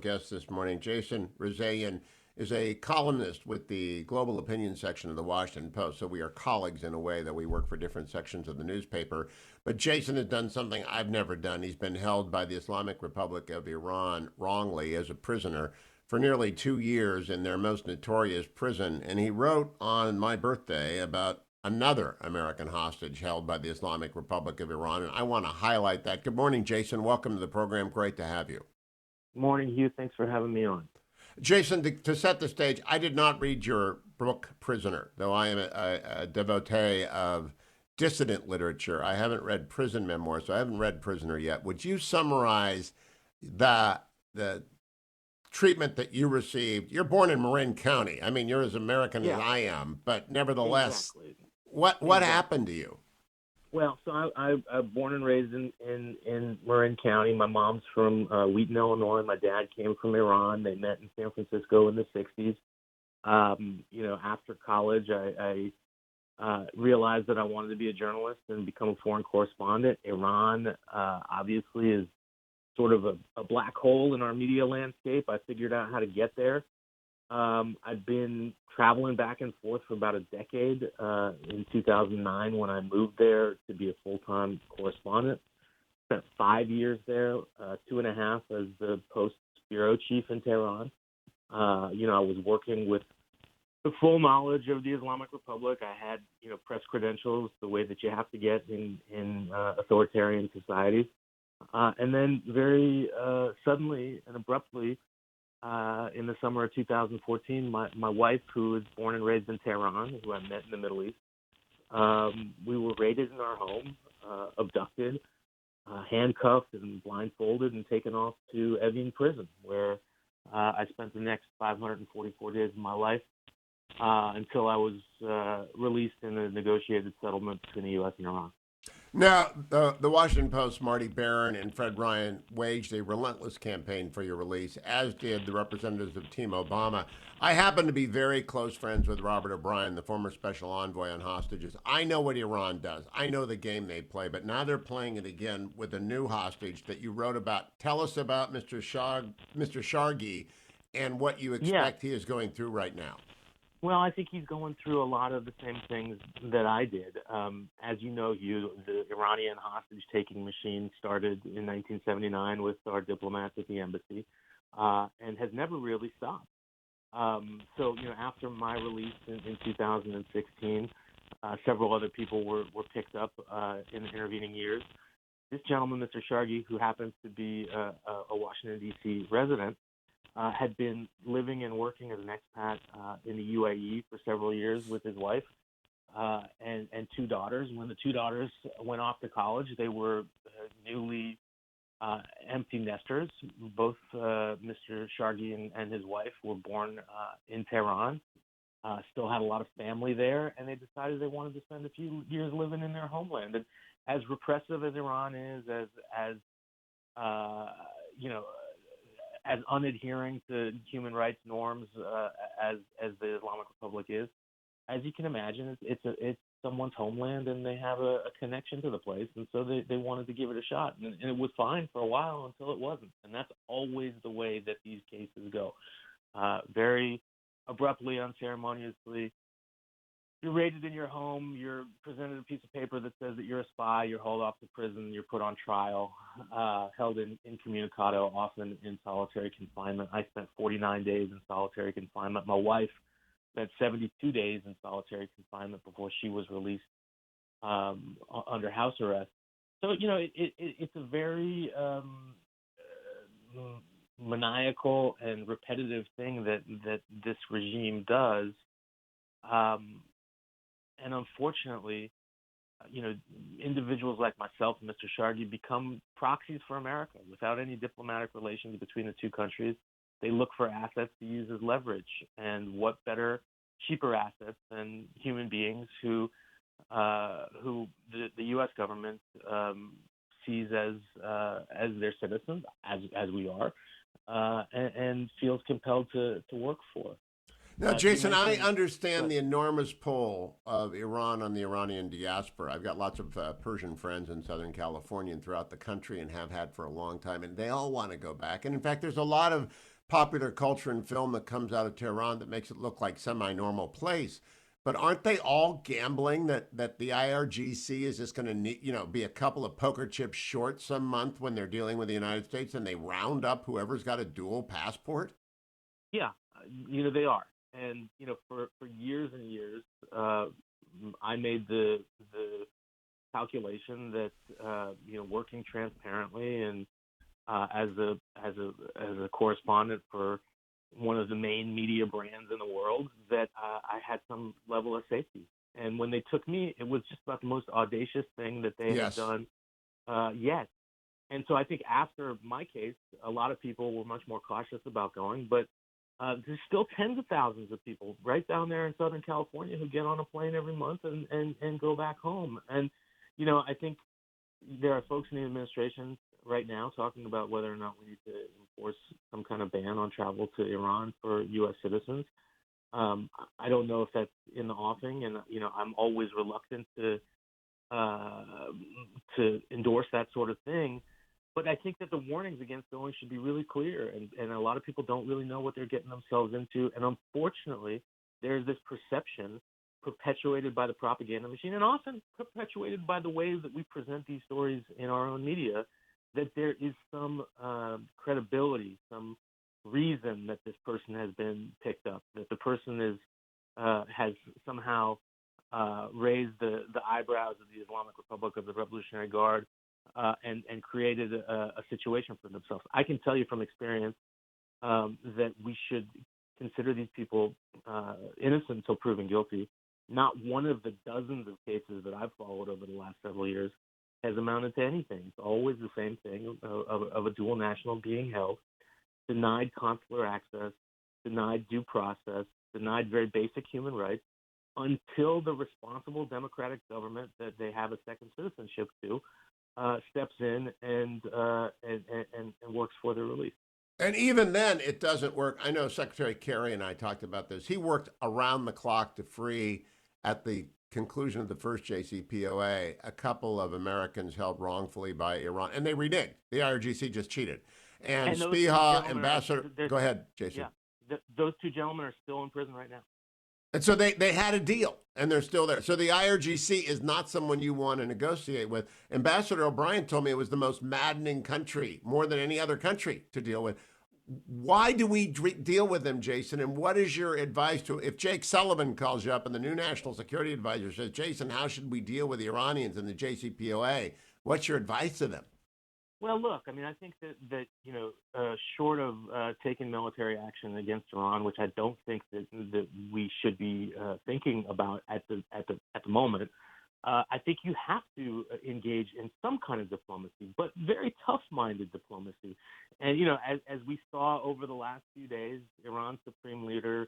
Guest this morning, Jason Rezaian, is a columnist with the global opinion section of the Washington Post. So we are colleagues in a way that we work for different sections of the newspaper. But Jason has done something I've never done. He's been held by the Islamic Republic of Iran wrongly as a prisoner for nearly 2 years in their most notorious prison. And he wrote on my birthday about another American hostage held by the Islamic Republic of Iran. And I want to highlight that. Good morning, Jason. Welcome to the program. Great to have you. Morning, Hugh. Thanks for having me on. Jason, to set the stage, I did not read your book, Prisoner, though I am a devotee of dissident literature. I haven't read prison memoirs, so I haven't read Prisoner yet. Would you summarize the treatment that you received? You're born in Marin County. I mean, you're as American as Yeah, I am, but nevertheless, exactly. what Exactly. happened to you? Well, so I'm born and raised in Marin County. My mom's from Wheaton, Illinois. My dad came from Iran. They met in San Francisco in the 60s. After college, I realized that I wanted to be a journalist and become a foreign correspondent. Iran, obviously, is sort of a black hole in our media landscape. I figured out how to get there. I've been traveling back and forth for about a decade. In 2009, when I moved there to be a full-time correspondent, spent 5 years there, 2.5 as the Post bureau chief in Tehran. I was working with the full knowledge of the Islamic Republic. I had, press credentials, the way that you have to get in authoritarian societies. And then very suddenly and abruptly, in the summer of 2014, my wife, who was born and raised in Tehran, who I met in the Middle East, we were raided in our home, abducted, handcuffed and blindfolded and taken off to Evin prison, where I spent the next 544 days of my life until I was released in a negotiated settlement between the U.S. and Iran. Now, the Washington Post, Marty Barron and Fred Ryan waged a relentless campaign for your release, as did the representatives of Team Obama. I happen to be very close friends with Robert O'Brien, the former special envoy on hostages. I know what Iran does. I know the game they play, but now they're playing it again with a new hostage that you wrote about. Tell us about Mr. Shargi, and what you Yeah, expect he is going through right now. well, I think he's going through a lot of the same things that I did. As you know, the Iranian hostage-taking machine started in 1979 with our diplomats at the embassy, and has never really stopped. After my release in 2016, several other people were picked up in the intervening years. This gentleman, Mr. Shargi, who happens to be a Washington, D.C. resident, had been living and working as an expat in the UAE for several years with his wife and two daughters. When the two daughters went off to college, they were newly empty nesters. Both Mr. Shargi and his wife were born in Tehran, still had a lot of family there, and they decided they wanted to spend a few years living in their homeland. And as repressive as Iran is, as uh, you know, as unadhering to human rights norms as the Islamic Republic is, as you can imagine, it's someone's homeland, and they have a connection to the place, and so they wanted to give it a shot, and it was fine for a while until it wasn't, and that's always the way that these cases go. Very abruptly, unceremoniously, you're raided in your home. You're presented a piece of paper that says that you're a spy. You're hauled off to prison. You're put on trial, held in incommunicado, often in solitary confinement. I spent 49 days in solitary confinement. My wife spent 72 days in solitary confinement before she was released under house arrest. So, it's a very maniacal and repetitive thing that this regime does. Um, and unfortunately, individuals like myself and Mr. Shargi become proxies for America without any diplomatic relations between the two countries. They look for assets to use as leverage, and what better, cheaper assets than human beings who the U.S. government sees as their citizens, as we are, and feels compelled to work for. Now, You Jason, I mentioned, understand but the enormous pull of Iran on the Iranian diaspora. I've got lots of Persian friends in Southern California and throughout the country, and have had for a long time, and they all want to go back. And in fact, there's a lot of popular culture and film that comes out of Tehran that makes it look like semi-normal place. But aren't they all gambling that the IRGC is just going to need, be a couple of poker chips short some month when they're dealing with the United States and they round up whoever's got a dual passport? Yeah, they are. And for years and years, I made the calculation that working transparently and as a correspondent for one of the main media brands in the world, that I had some level of safety. And when they took me, it was just about the most audacious thing that they had Yes. done yet. And so I think after my case, a lot of people were much more cautious about going. But there's still tens of thousands of people right down there in Southern California who get on a plane every month and go back home. And, I think there are folks in the administration right now talking about whether or not we need to enforce some kind of ban on travel to Iran for U.S. citizens. I don't know if that's in the offing, and I'm always reluctant to endorse that sort of thing. But I think that the warnings against going should be really clear, and a lot of people don't really know what they're getting themselves into. And unfortunately, there's this perception perpetuated by the propaganda machine and often perpetuated by the ways that we present these stories in our own media, that there is some credibility, some reason that this person has been picked up, that the person has somehow raised the eyebrows of the Islamic Republic, of the Revolutionary Guard, and created a situation for themselves. I can tell you from experience that we should consider these people innocent until proven guilty. Not one of the dozens of cases that I've followed over the last several years has amounted to anything. It's always the same thing of a dual national being held, denied consular access, denied due process, denied very basic human rights, until the responsible democratic government that they have a second citizenship to steps in and works for their release. And even then, it doesn't work. I know Secretary Kerry and I talked about this. He worked around the clock to free, at the conclusion of the first JCPOA, a couple of Americans held wrongfully by Iran, and they reneged. The IRGC just cheated. And those two Spiha, gentlemen Ambassador, go ahead, Jason. Yeah, those two gentlemen are still in prison right now. And so they had a deal, and they're still there. So the IRGC is not someone you want to negotiate with. Ambassador O'Brien told me it was the most maddening country, more than any other country, to deal with. Why do we deal with them, Jason? And what is your advice to, if Jake Sullivan calls you up and the new national security advisor says, Jason, how should we deal with the Iranians in the JCPOA? What's your advice to them? Well, look, I mean, I think that short of taking military action against Iran, which I don't think that we should be thinking about at the moment, I think you have to engage in some kind of diplomacy, but very tough-minded diplomacy. And as we saw over the last few days, Iran's supreme leader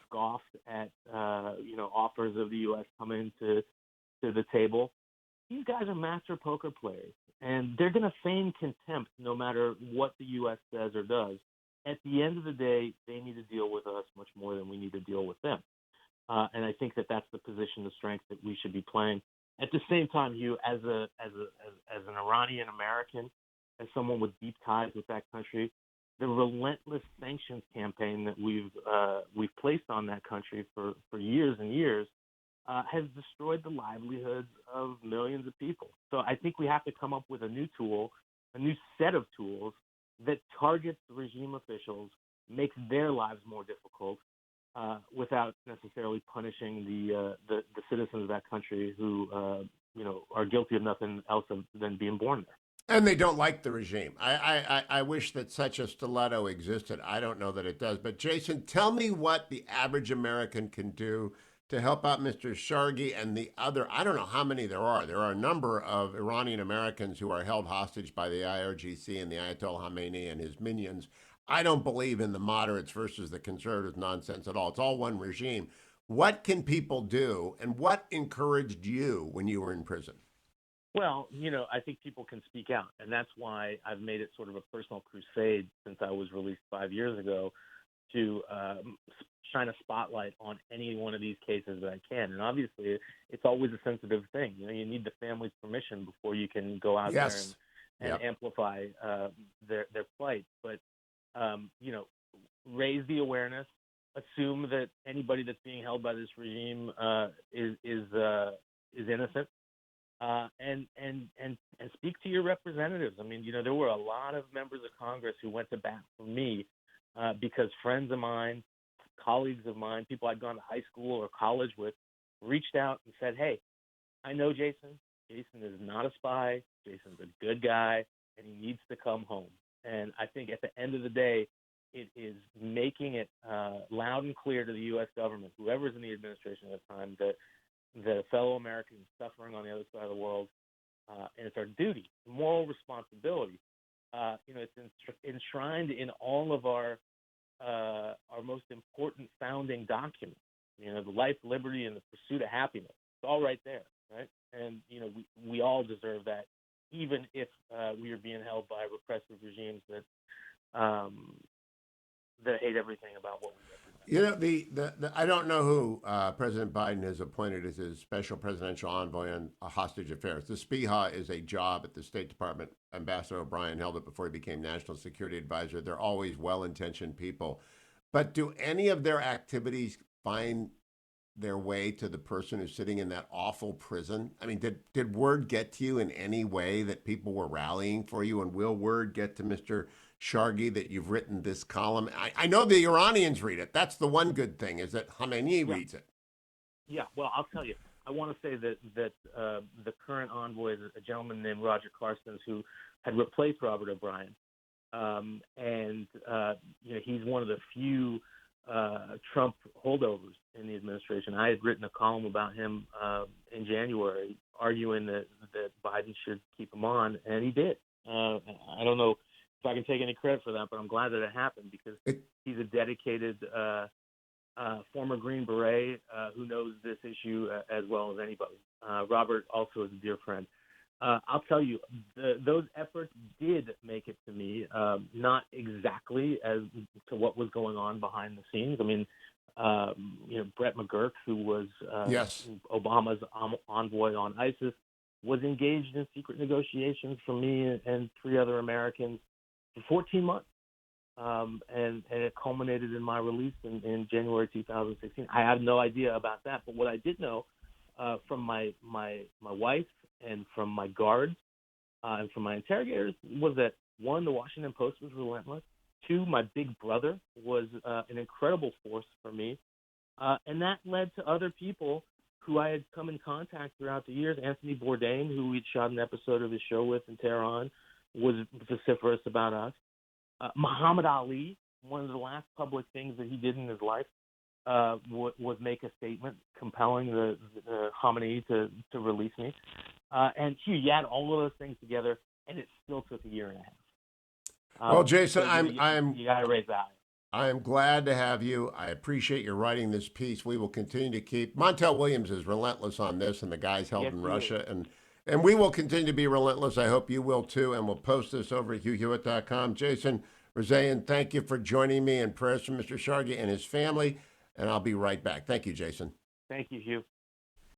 scoffed at offers of the U.S. coming to the table. These guys are master poker players, and they're going to feign contempt no matter what the U.S. says or does. At the end of the day, they need to deal with us much more than we need to deal with them. And I think that that's the position of strength that we should be playing. At the same time, Hugh, as an Iranian American, as someone with deep ties with that country, the relentless sanctions campaign that we've placed on that country for years and years has destroyed the livelihoods of millions of people. So I think we have to come up with a new tool, a new set of tools that targets the regime officials, makes their lives more difficult, without necessarily punishing the citizens of that country who are guilty of nothing else than being born there. And they don't like the regime. I wish that such a stiletto existed. I don't know that it does. But Jason, tell me what the average American can do to help out Mr. Shargi and the other, I don't know how many there are. There are a number of Iranian Americans who are held hostage by the IRGC and the Ayatollah Khamenei and his minions. I don't believe in the moderates versus the conservatives nonsense at all. It's all one regime. What can people do, and what encouraged you when you were in prison? Well, I think people can speak out, and that's why I've made it sort of a personal crusade since I was released 5 years ago to shine a spotlight on any one of these cases that I can. And obviously, it's always a sensitive thing. You need the family's permission before you can go out there and amplify their plight. But you know, raise the awareness, assume that anybody that's being held by this regime is innocent, and speak to your representatives. I mean, you know, there were a lot of members of Congress who went to bat for me because friends of mine, colleagues of mine, people I'd gone to high school or college with, reached out and said, "Hey, I know Jason. Jason is not a spy. Jason's a good guy, and he needs to come home." And I think at the end of the day, it is making it loud and clear to the U.S. government, whoever's in the administration at the time, that the fellow Americans suffering on the other side of the world, and it's our duty, moral responsibility. You know, it's enshrined in all of our most important founding documents. You know, the life, liberty, and the pursuit of happiness. It's all right there, right? And you know, we all deserve that, even if we are being held by repressive regimes that that hate everything about what we represent. You know, the I don't know who President Biden has appointed as his special presidential envoy on hostage affairs. The SPIHA is a job at the State Department. Ambassador O'Brien held it before he became National Security Advisor. They're always well-intentioned people. But do any of their activities find their way to the person who's sitting in that awful prison? I mean, did word get to you in any way that people were rallying for you? And will word get to Mr. Shargi that you've written this column? I know the Iranians read it. That's the one good thing, is that Khamenei reads it. Yeah, well, I'll tell you. I want to say that the current envoy is a gentleman named Roger Carstens, who had replaced Robert O'Brien. And you know, he's one of the few Trump holdovers in the administration. I had written a column about him in January, arguing that Biden should keep him on, and he did. I don't know if I can take any credit for that, but I'm glad that it happened, because he's a dedicated former Green Beret who knows this issue as well as anybody. Robert also is a dear friend. I'll tell you, those efforts did make it to me, not exactly as to what was going on behind the scenes. I mean, you know, Brett McGurk, who was Yes. Obama's envoy on ISIS, was engaged in secret negotiations for me and three other Americans for 14 months. And it culminated in my release in January 2016. I had no idea about that, but what I did know from my wife and from my guards and from my interrogators was that, one, the Washington Post was relentless. Two, my big brother was an incredible force for me. And that led to other people who I had come in contact throughout the years. Anthony Bourdain, who we'd shot an episode of his show with in Tehran, was vociferous about us. Muhammad Ali, one of the last public things that he did in his life was make a statement compelling the Khamenei to release me. And Hugh, you add all of those things together, and it still took a year and a half. Well, Jason, so you got to raise that. I am glad to have you. I appreciate your writing this piece. We will continue to keep. Montel Williams is relentless on this, and the guys held in Russia, and we will continue to be relentless. I hope you will too, and we'll post this over at HughHewitt.com. Jason Rezaian, thank you for joining me, and prayers for Mr. Shargi and his family, and I'll be right back. Thank you, Jason. Thank you, Hugh.